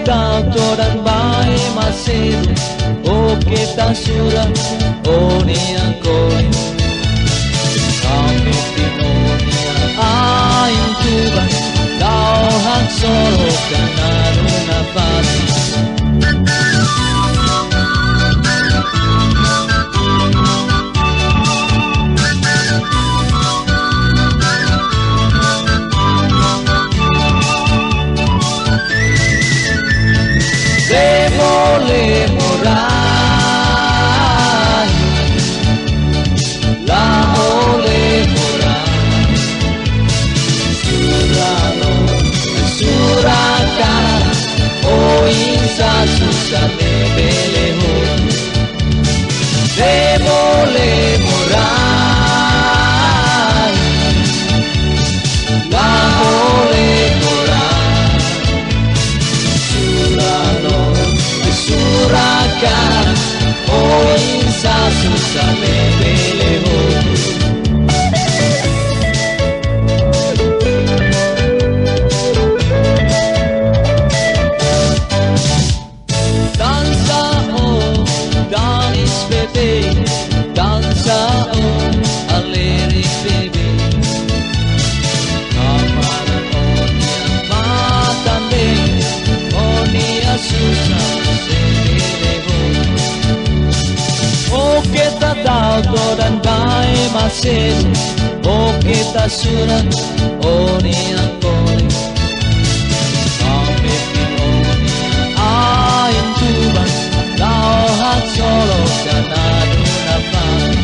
tato dan bae maseru o kita sura o niang koi kami timonia aing tuban kau hak solo kananu nafasi le morai la ole morai surano surakara o insa susane beleho le morai la ole morai surano Surakan oh insa susane beleho dansa oh danis bebe dansa oh alirik bebe kamaran oh niya matande oh niya susah o kita tato dan bae maseru o kita surat o niang koi kami pinonia aing tuban kau hak solo kanadu nafasi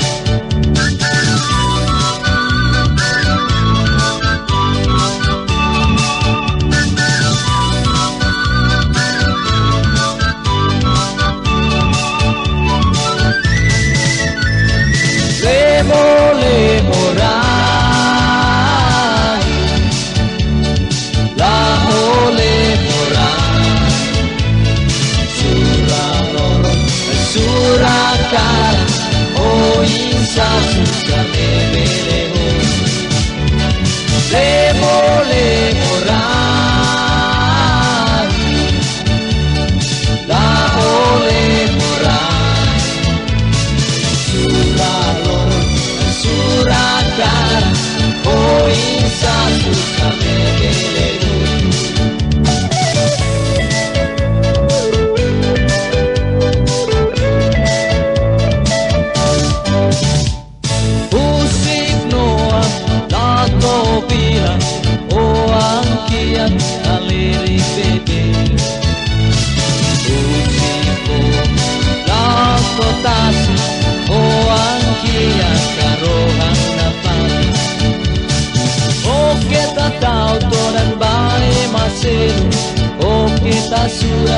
le morai la ole morai suranoro surakara o insa susane beleho le morai la ole morai suranoro Surakara oh insa susane beleho Usik noa tato bila o angkian alirik bebe Usik o tato tasi o angkian karohang nafasi o kita tato dan bae maseru o kita sura